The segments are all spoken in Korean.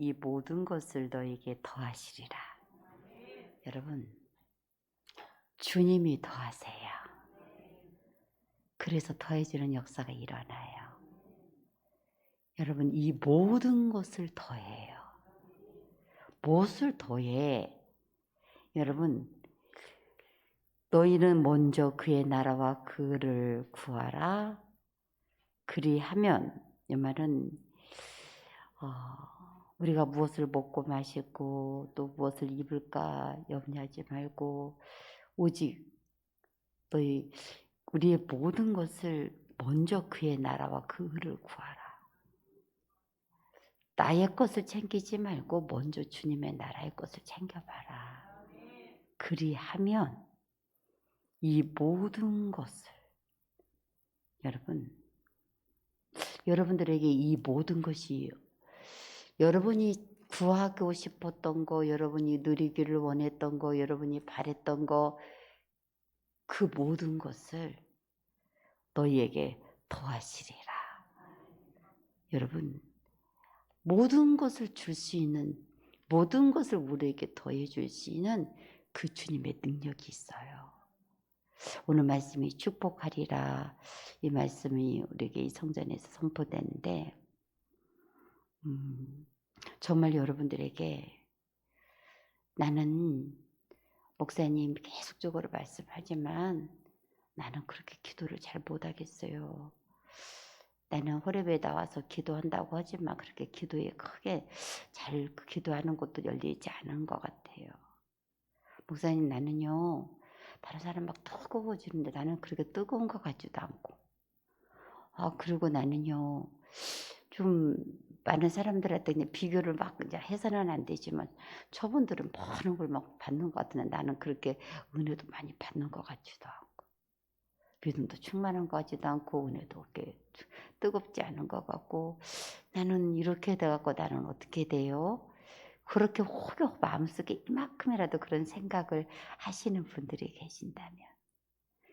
이 모든 것을 너에게 더하시리라. 여러분, 주님이 더하세요. 그래서 더해지는 역사가 일어나요. 여러분, 이 모든 것을 더해요. 무엇을 더해? 여러분, 너희는 먼저 그의 나라와 그를 구하라. 그리하면, 이 말은 우리가 무엇을 먹고 마시고 또 무엇을 입을까 염려하지 말고 오직 너희 우리의 모든 것을 먼저 그의 나라와 그를 구하라. 나의 것을 챙기지 말고 먼저 주님의 나라의 것을 챙겨봐라. 그리하면 이 모든 것을 여러분들에게 이 모든 것이 여러분이 구하고 싶었던 거, 여러분이 누리기를 원했던 거, 여러분이 바랬던 거, 그 모든 것을 너희에게 더하시리라. 여러분, 모든 것을 줄 수 있는, 모든 것을 우리에게 더해 줄 수 있는 그 주님의 능력이 있어요. 오늘 말씀이 축복하리라. 이 말씀이 우리에게 이 성전에서 선포되는데 정말 여러분들에게 나는 목사님 계속적으로 말씀하지만 나는 그렇게 기도를 잘 못하겠어요. 나는 호렙에 나와서 기도한다고 하지만 그렇게 기도에 크게 잘 기도하는 것도 열리지 않은 것 같아요. 목사님 나는요 다른 사람 막 뜨거워지는데 나는 그렇게 뜨거운 것 같지도 않고 그리고 나는요 좀 많은 사람들한테 그냥 비교를 막 이제 해서는 안 되지만 저분들은 많은 걸 막 받는 것 같은데 나는 그렇게 은혜도 많이 받는 것 같지도 않고 믿음도 충만한 것 같지도 않고 은혜도 그렇게 뜨겁지 않은 것 같고 나는 이렇게 돼갖고 나는 어떻게 돼요? 그렇게 혹여 마음속에 이만큼이라도 그런 생각을 하시는 분들이 계신다면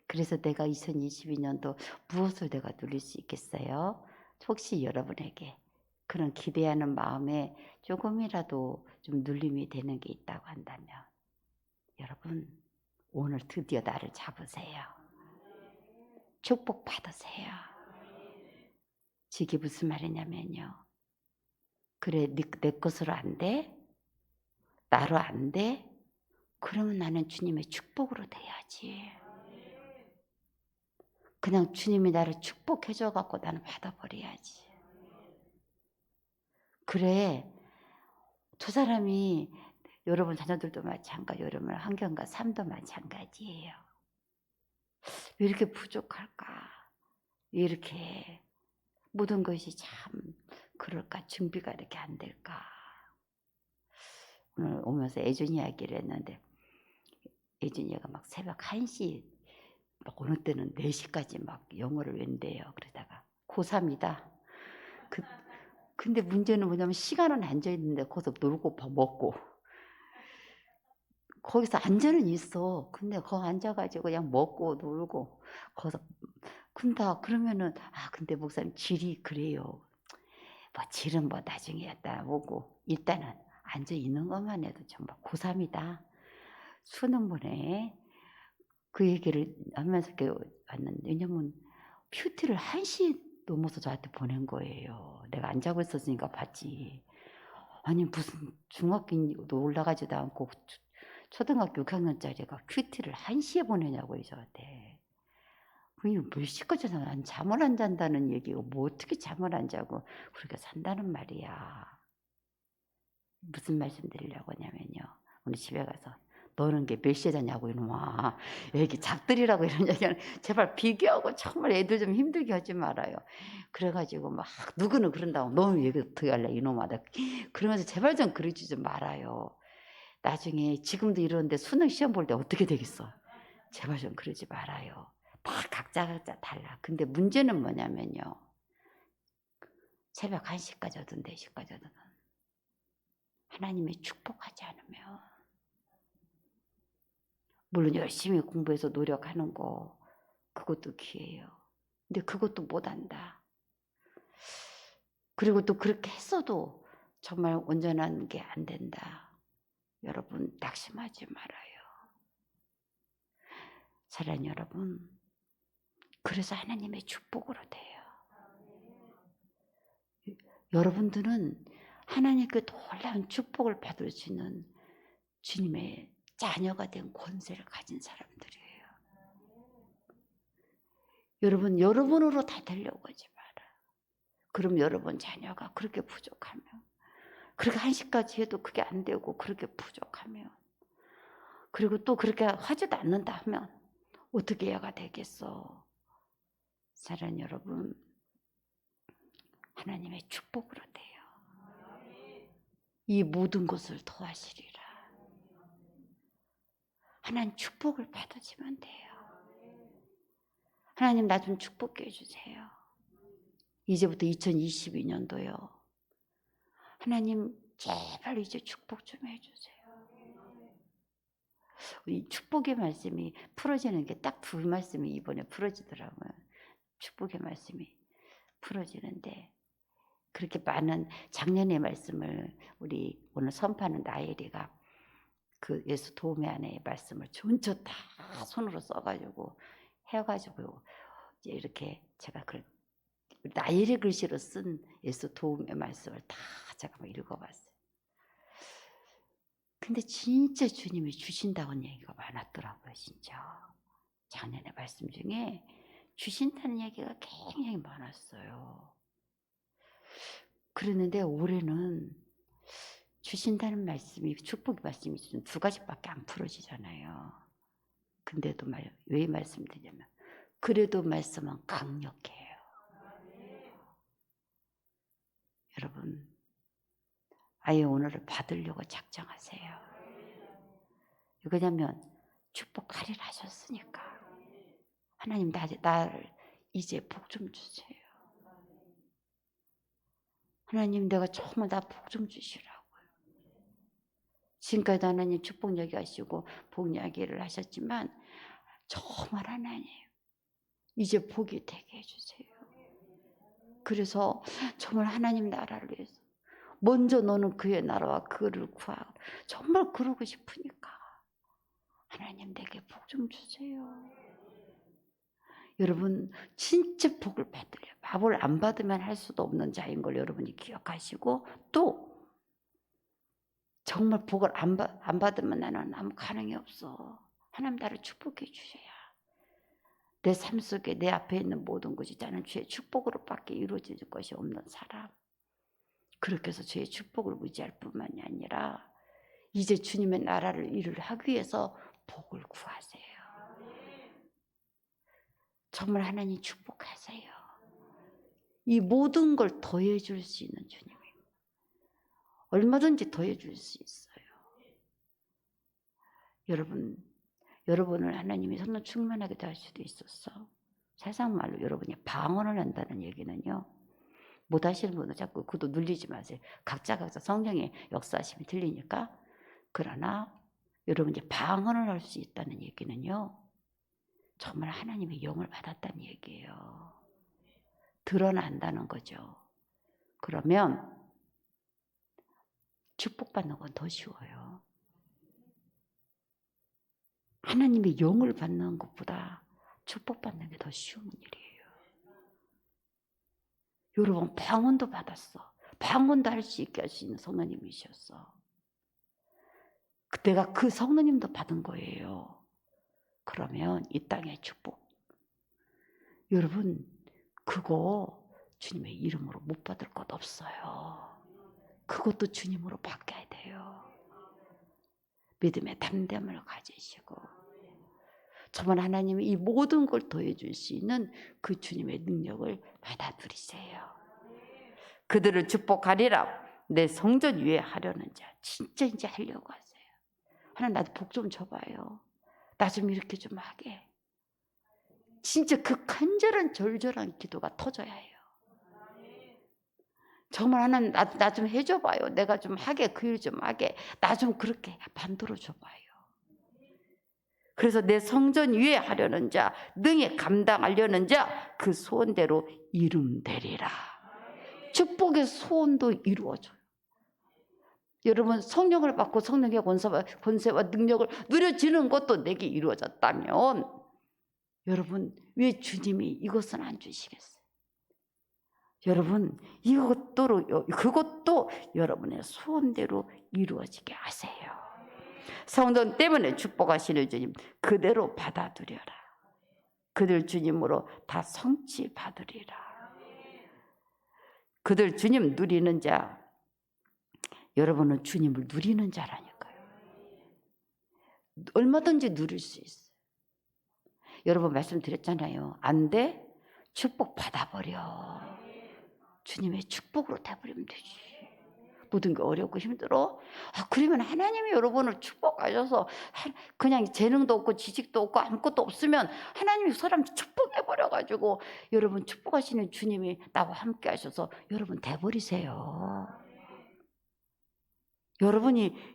그래서 내가 2022년도 무엇을 내가 누릴 수 있겠어요? 혹시 여러분에게 그런 기대하는 마음에 조금이라도 좀 눌림이 되는 게 있다고 한다면 여러분 오늘 드디어 나를 잡으세요. 축복 받으세요. 이게 무슨 말이냐면요. 그래 내 것으로 안 돼? 나로 안 돼? 그러면 나는 주님의 축복으로 돼야지. 그냥 주님이 나를 축복해줘 갖고 나는 받아버려야지. 그래 두 사람이 여러분 자녀들도 마찬가지, 여러분 환경과 삶도 마찬가지예요. 왜 이렇게 부족할까? 왜 이렇게 모든 것이 참 그럴까? 준비가 이렇게 안 될까? 오늘 오면서 애준 이야기를 했는데 애준이가 막 새벽 1시 막 어느 때는 4시까지 막 영어를 외운대요. 그러다가 고3이다. 근데 문제는 뭐냐면 시간은 앉아있는데 거기서 놀고 먹고 거기서 앉아는 있어. 근데 거기 앉아가지고 그냥 먹고 놀고 거기서 근데 그러면은 근데 목사님 질이 그래요. 뭐 질은 뭐 나중에 갖다 오고 일단은 앉아 있는 것만 해도 정말 고3이다. 수능문에 그 얘기를 하면서 왔는데 왜냐면 큐티를 1시 넘어서 저한테 보낸 거예요. 내가 안 자고 있었으니까 봤지. 아니 무슨 중학교도 올라가지도 않고 초등학교 6학년짜리가 큐티를 1시에 보내냐고요 저한테. 그게 몇 시까지 난 잠을 안 잔다는 얘기고 뭐 어떻게 잠을 안 자고 그렇게 산다는 말이야. 무슨 말씀 드리려고 하냐면요. 오늘 집에 가서 너는 게 몇 시에 자냐고 이놈아. 애기 작들이라고 이런 얘기하는 제발 비교하고 정말 애들 좀 힘들게 하지 말아요. 그래가지고 막 누구는 그런다고 너는 얘기 어떻게 할래 이놈아. 그러면서 제발 좀 그러지 좀 말아요. 나중에 지금도 이러는데 수능 시험 볼 때 어떻게 되겠어. 제발 좀 그러지 말아요. 다 각자 달라. 근데 문제는 뭐냐면요. 새벽 1시까지 하든 4시까지 하든 하나님이 축복하지 않으면 물론 열심히 공부해서 노력하는 거 그것도 기회예요. 근데 그것도 못한다. 그리고 또 그렇게 했어도 정말 온전한 게 안 된다. 여러분 낙심하지 말아요. 사랑하는 여러분, 그래서 하나님의 축복으로 돼요. 여러분들은 하나님께 놀라운 축복을 받을 수 있는 주님의 자녀가 된 권세를 가진 사람들이에요. 여러분, 여러분으로 다 되려고 하지 마라. 그럼 여러분 자녀가 그렇게 부족하면, 그렇게 한시까지 해도 그게 안 되고 그렇게 부족하면, 그리고 또 그렇게 하지도 않는다 하면 어떻게 해야 되겠어? 사랑하는 여러분, 하나님의 축복으로 돼요. 이 모든 것을 더하시리라. 하나님 축복을 받으시면 돼요. 하나님 나 좀 축복해 주세요. 이제부터 2022년도요. 하나님 제발 이제 축복 좀 해주세요. 이 축복의 말씀이 풀어지는 게 딱 두 말씀이 이번에 풀어지더라고요. 축복의 말씀이 풀어지는데 그렇게 많은 작년의 말씀을 우리 오늘 선포하는 나엘이가 그 예수 도우미 안에 말씀을 전체 다 손으로 써가지고 해가지고 이제 이렇게 제가 그 나엘의 글씨로 쓴 예수 도우미의 말씀을 다 제가 막 읽어봤어요. 근데 진짜 주님이 주신다는 얘기가 많았더라고요. 진짜 작년의 말씀 중에 주신다는 얘기가 굉장히 많았어요. 그랬는데 올해는 주신다는 말씀이, 축복의 말씀이 두 가지밖에 안 풀어지잖아요. 근데도 왜 말씀드리냐면 그래도 말씀은 강력해요. 여러분 아예 오늘을 받으려고 작정하세요. 왜냐면 축복하리라 하셨으니까. 하나님 나를 이제 복 좀 주세요. 하나님 내가 정말 나 복 좀 주시라고요. 지금까지 하나님 축복 얘기하시고 복 이야기를 하셨지만 정말 하나님 이제 복이 되게 해주세요. 그래서 정말 하나님 나라를 위해서 먼저 너는 그의 나라와 그를 구하고 정말 그러고 싶으니까 하나님 내게 복 좀 주세요. 여러분 진짜 복을 받으려 밥을 안 받으면 할 수도 없는 자인 걸 여러분이 기억하시고 또 정말 복을 안 받으면 나는 아무 가능이 없어. 하나님 나를 축복해 주셔야 내 삶 속에 내 앞에 있는 모든 것이 나는 주의 축복으로밖에 이루어질 것이 없는 사람. 그렇게 해서 주의 축복을 의지할 뿐만이 아니라 이제 주님의 나라를 일을 하기 위해서 복을 구하세요. 정말 하나님 축복하세요. 이 모든 걸 더해 줄 수 있는 주님이에요. 얼마든지 더해 줄 수 있어요. 여러분을 하나님이 성령 충만하게 할 수도 있었어. 세상 말로 여러분이 방언을 한다는 얘기는요. 못 하시는 분은 자꾸 그도 눌리지 마세요. 각자 성령의 역사하심이 들리니까. 그러나 여러분이 방언을 할 수 있다는 얘기는요. 정말 하나님의 영을 받았다는 얘기예요. 드러난다는 거죠. 그러면 축복받는 건 더 쉬워요. 하나님의 영을 받는 것보다 축복받는 게 더 쉬운 일이에요. 여러분 방언도 받았어. 방언도 할 수 있게 할 수 있는 성령님이셨어. 내가 그 성령님도 받은 거예요. 그러면 이 땅의 축복. 여러분 그거 주님의 이름으로 못 받을 것 없어요. 그것도 주님으로 바뀌어야 돼요. 믿음의 담대함을 가지시고 정말 하나님이 이 모든 걸 더해 줄 수 있는 그 주님의 능력을 받아들이세요. 그들을 축복하리라. 내 성전 위에 하려는 자 진짜 이제 하려고 하세요. 하나님 나도 복 좀 줘봐요. 나 좀 이렇게 좀 하게. 진짜 그 간절한 절절한 기도가 터져야 해요. 정말 하나님 나 좀 해줘봐요. 내가 좀 하게 그 일 좀 하게 나 좀 그렇게 만들어줘봐요. 그래서 내 성전 위에 하려는 자 능히 감당하려는 자 그 소원대로 이룸되리라. 축복의 소원도 이루어져요. 여러분 성령을 받고 성령의 권세와 능력을 누려지는 것도 내게 이루어졌다면 여러분 왜 주님이 이것은 안 주시겠어요? 여러분 그것도 여러분의 소원대로 이루어지게 하세요. 성전 때문에 축복하시는 주님 그대로 받아들여라. 그들 주님으로 다 성취 받으리라. 그들 주님 누리는 자, 여러분은 주님을 누리는 자라니까요. 얼마든지 누릴 수 있어요. 여러분 말씀드렸잖아요. 안 돼? 축복 받아버려. 주님의 축복으로 돼버리면 되지. 모든 게 어렵고 힘들어? 그러면 하나님이 여러분을 축복하셔서 그냥 재능도 없고 지식도 없고 아무것도 없으면 하나님이 사람 축복해버려가지고 여러분 축복하시는 주님이 나와 함께 하셔서 여러분 돼버리세요.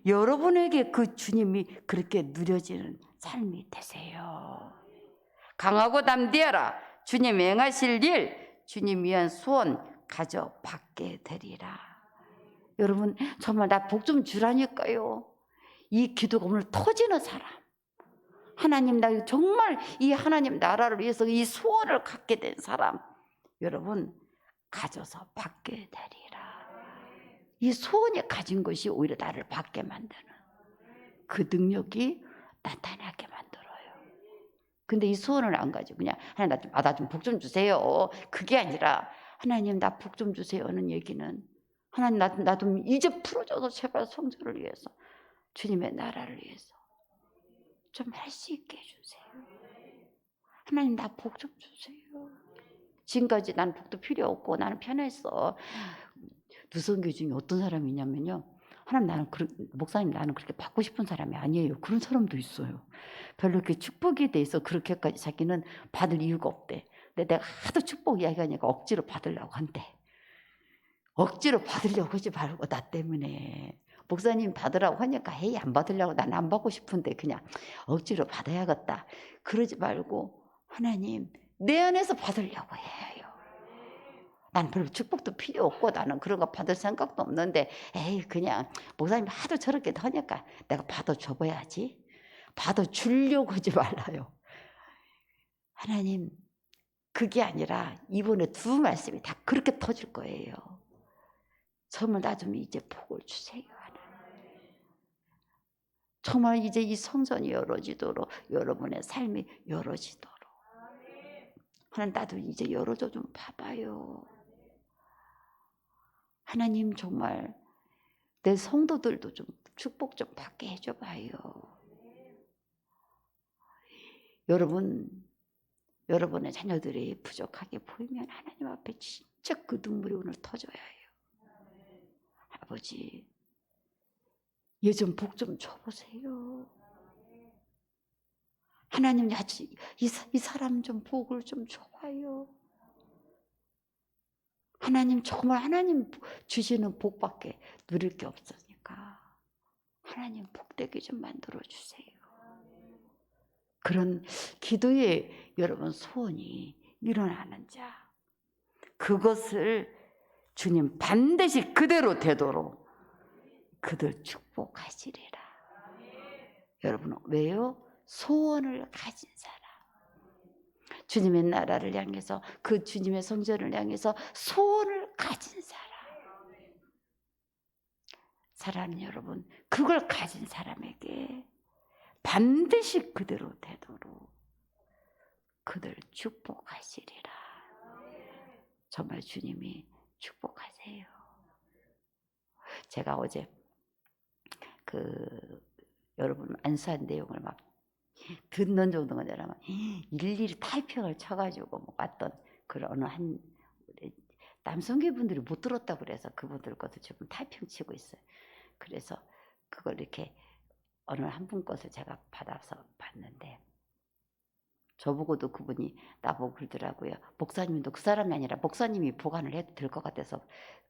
여러분에게 그 주님이 그렇게 누려지는 삶이 되세요. 강하고 담대하라. 주님 행하실 일, 주님 위한 소원 가져받게 되리라. 여러분 정말 나 복 좀 주라니까요. 이 기도가 오늘 터지는 사람, 하나님 나 정말 이 하나님 나라를 위해서 이 소원을 갖게 된 사람 여러분 가져서 받게 되리라. 이 소원이 가진 것이 오히려 나를 받게 만드는 그 능력이 나타나게 만들어요. 근데 이 소원을 안 가지고 그냥 하나님 나 좀 복 좀 주세요 그게 아니라 하나님 나 복 좀 주세요는 얘기는 하나님 나 좀 이제 풀어줘서 제발 성전을 위해서 주님의 나라를 위해서 좀 할 수 있게 해주세요. 하나님 나 복 좀 주세요. 지금까지 나는 복도 필요 없고 나는 편했어. 누선교 중에 어떤 사람이 있냐면요. 하나님 목사님 나는 그렇게 받고 싶은 사람이 아니에요. 그런 사람도 있어요. 별로 이렇게 축복에 대해서 그렇게까지 자기는 받을 이유가 없대. 근데 내가 하도 축복 이야기하니까 억지로 받으려고 한대. 억지로 받으려고 하지 말고 나 때문에. 목사님 받으라고 하니까 헤이 안 받으려고 난 안 받고 싶은데 그냥 억지로 받아야겠다. 그러지 말고 하나님 내 안에서 받으려고 해요. 난 별로 축복도 필요 없고 나는 그런 거 받을 생각도 없는데 에이 그냥 목사님 하도 저렇게 하니까 내가 받아줘봐야지. 받아주려고 하지 말라요. 하나님 그게 아니라 이번에 두 말씀이 다 그렇게 터질 거예요. 정말 나 좀 이제 복을 주세요. 정말 이제 이 성전이 열어지도록 여러분의 삶이 열어지도록 하나님 나도 이제 열어줘 좀 봐봐요. 하나님 정말 내 성도들도 좀 축복 좀 받게 해줘봐요. 여러분의 자녀들이 부족하게 보이면 하나님 앞에 진짜 그 눈물이 오늘 터져야 해요. 아버지 얘 좀 복 좀 줘보세요. 하나님 이 사람 좀 복을 좀 줘봐요. 하나님 정말 하나님 주시는 복밖에 누릴 게 없으니까 하나님 복되게 좀 만들어 주세요. 그런 기도에 여러분 소원이 일어나는 자 그것을 주님 반드시 그대로 되도록 그들 축복하시리라. 여러분 왜요? 소원을 가진 사람 주님의 나라를 향해서 그 주님의 성전을 향해서 소원을 가진 사랑하는 여러분 그걸 가진 사람에게 반드시 그대로 되도록 그들 축복하시리라. 정말 주님이 축복하세요. 제가 어제 여러분 안수한 내용을 막 듣는 정도가 아니라 일일이 타이핑을 쳐가지고 왔던 그런 한 남성계분들이 못 들었다고 그래서 그분들 것을 지금 타이핑 치고 있어요. 그래서 그걸 이렇게 어느 한 분 것을 제가 받아서 봤는데 저보고도 그분이 나보고 그러더라고요. 목사님도 그 사람이 아니라 목사님이 보관을 해도 될 것 같아서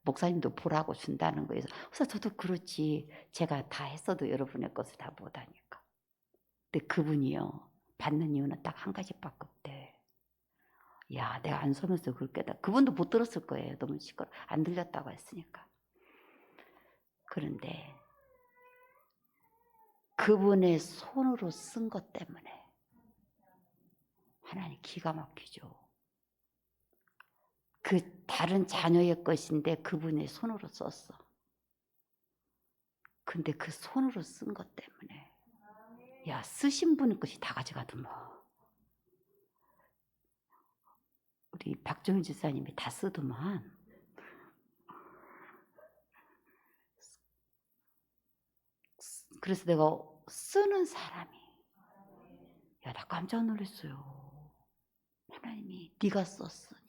목사님도 보라고 준다는 거예요. 그래서 저도 그렇지 제가 다 했어도 여러분의 것을 다 못하니까. 근데 그분이요 받는 이유는 딱 한 가지밖에 없대. 야 내가 안 서면서 그렇게 그분도 못 들었을 거예요. 너무 시끄러 안 들렸다고 했으니까. 그런데 그분의 손으로 쓴 것 때문에 하나님 기가 막히죠. 그 다른 자녀의 것인데 그분의 손으로 썼어. 근데 그 손으로 쓴 것 때문에 야 쓰신 분의 것이 다 가져가더만. 우리 박정희 집사님이 다 쓰더만. 그래서 내가 쓰는 사람이 야 나 깜짝 놀랐어요. 하나님이 네가 썼으니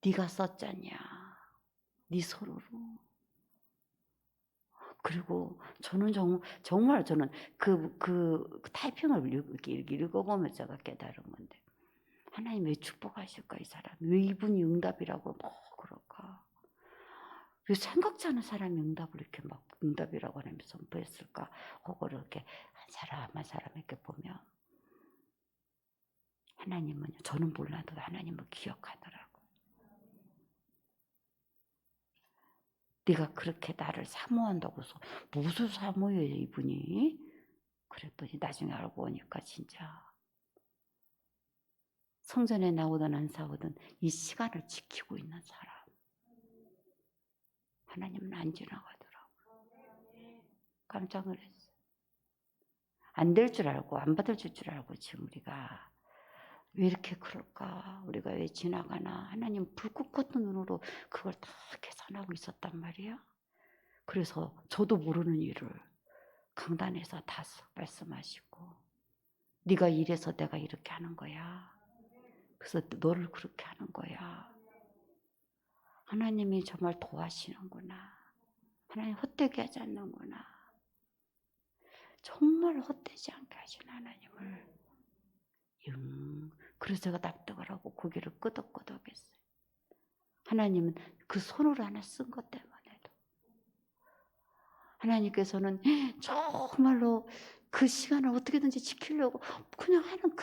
네가 썼잖냐 네 손으로. 그리고 저는 정말 저는 그 타이핑을 이렇게 읽어보면 제가 깨달은 건데 하나님 왜 축복하실까 이 사람 왜 이분이 응답이라고 뭐 그럴까 왜 생각지 않은 사람이 응답을 이렇게 막 응답이라고 하면서 선포했을까 혹은 이렇게 한 사람 한 사람 이렇게 보면 하나님은 저는 몰라도 하나님은 기억하더라고. 네가 그렇게 나를 사모한다고 해서 무슨 사모예요 이분이? 그랬더니 나중에 알고 보니까 진짜 성전에 나오든 안 나오든 이 시간을 지키고 있는 사람. 하나님은 안 지나가더라고. 깜짝 놀랐어. 안 될 줄 알고 안 받을 줄 알고 지금 우리가 왜 이렇게 그럴까? 우리가 왜 지나가나? 하나님 불꽃 같은 눈으로 그걸 다 계산하고 있었단 말이야. 그래서 저도 모르는 일을 강단에서 다 말씀하시고 네가 이래서 내가 이렇게 하는 거야. 그래서 너를 그렇게 하는 거야. 하나님이 정말 도와시는구나. 하나님 헛되게 하지 않는구나. 정말 헛되지 않게 하시는 하나님을. 그래서 제가 납득을 하고 고개를 끄덕끄덕했어요. 하나님은 그 손으로 하나 쓴 것 때문에도 하나님께서는 정말로 그 시간을 어떻게든지 지키려고 그냥 하는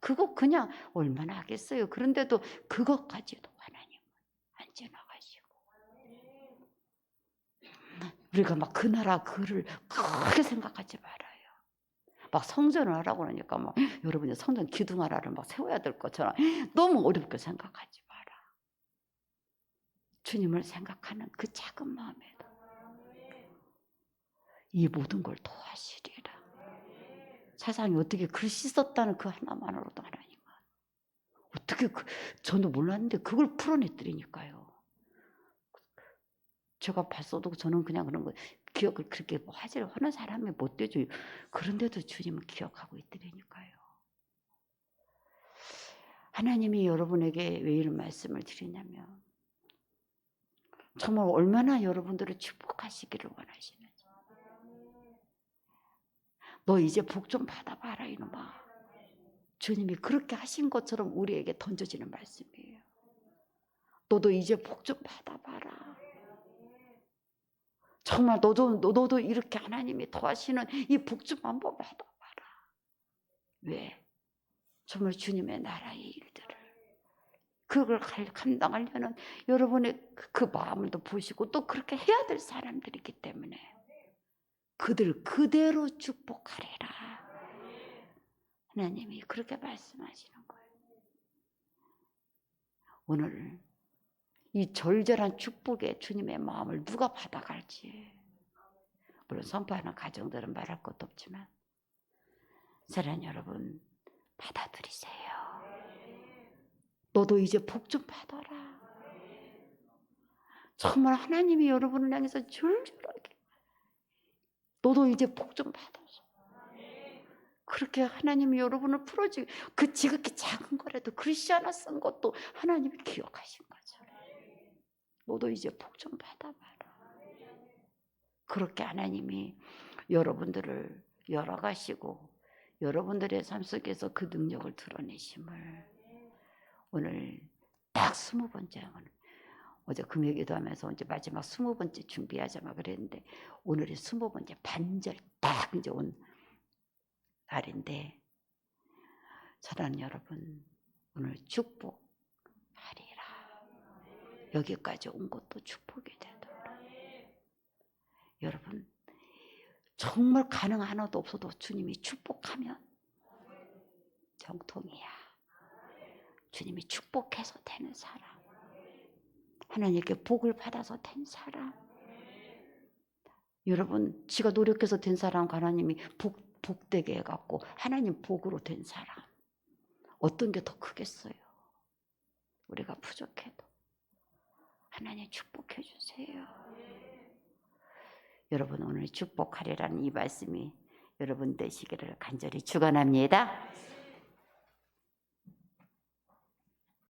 그거 그냥 얼마나 하겠어요. 그런데도 그것까지도 하나님은 안 지나가시고 우리가 막 그 나라 그를 크게 생각하지 말아요. 막 성전을 하라고 그러니까 막 여러분이 성전 기둥하나를 막 세워야 될 것처럼 너무 어렵게 생각하지 마라. 주님을 생각하는 그 작은 마음에도 이 모든 걸 도와시리라. 세상에 어떻게 글씨 썼다는 그 하나만으로도 하나님은 어떻게 저도 몰랐는데 그걸 풀어냈더니까요. 제가 봤어도 저는 그냥 그런 거 기억을 그렇게 뭐 하는 사람이 못 되죠. 그런데도 주님은 기억하고 있더라니까요. 하나님이 여러분에게 왜 이런 말씀을 드리냐면 정말 얼마나 여러분들을 축복하시기를 원하시는지. 너 이제 복 좀 받아봐라 이놈아. 주님이 그렇게 하신 것처럼 우리에게 던져지는 말씀이에요. 너도 이제 복 좀 받아봐라. 정말 너도 이렇게 하나님이 도와시는 이 복 좀 한번 받아봐라. 왜? 정말 주님의 나라의 일들을 그걸 감당하려는 여러분의 그 마음을 또 보시고 또 그렇게 해야 될 사람들이기 때문에 그들 그대로 축복하리라. 하나님이 그렇게 말씀하시는 거예요. 오늘 이 절절한 축복에 주님의 마음을 누가 받아갈지 물론 선포하는 가정들은 말할 것도 없지만 사랑하는 여러분 받아들이세요. 너도 이제 복 좀 받아라. 정말 하나님이 여러분을 향해서 절절하게 너도 이제 복 좀 받아서 그렇게 하나님이 여러분을 풀어주고 그 지극히 작은 거라도 글씨 하나 쓴 것도 하나님이 기억하신 거죠. 너도 이제 복 좀 받아봐라. 그렇게 하나님이 여러분들을 열어가시고 여러분들의 삶 속에서 그 능력을 드러내심을 오늘 딱 20번째 어제 금요기도 하면서 이제 마지막 20번째 준비하자 막 그랬는데 오늘이 20번째 반절 딱 이제 온 날인데 사랑하는 여러분 오늘 축복하리라. 여기까지 온 것도 축복이 되도록 여러분 정말 가능 하나도 없어도 주님이 축복하면 정통이야. 주님이 축복해서 되는 사람, 하나님께 복을 받아서 된 사람. 여러분, 지가 노력해서 된 사람 하나님이 복되게 해갖고 하나님 복으로 된 사람, 어떤 게 더 크겠어요? 우리가 부족해도 하나님 축복해 주세요. 여러분, 오늘 축복하리라는 이 말씀이 여러분 되시기를 간절히 축원합니다.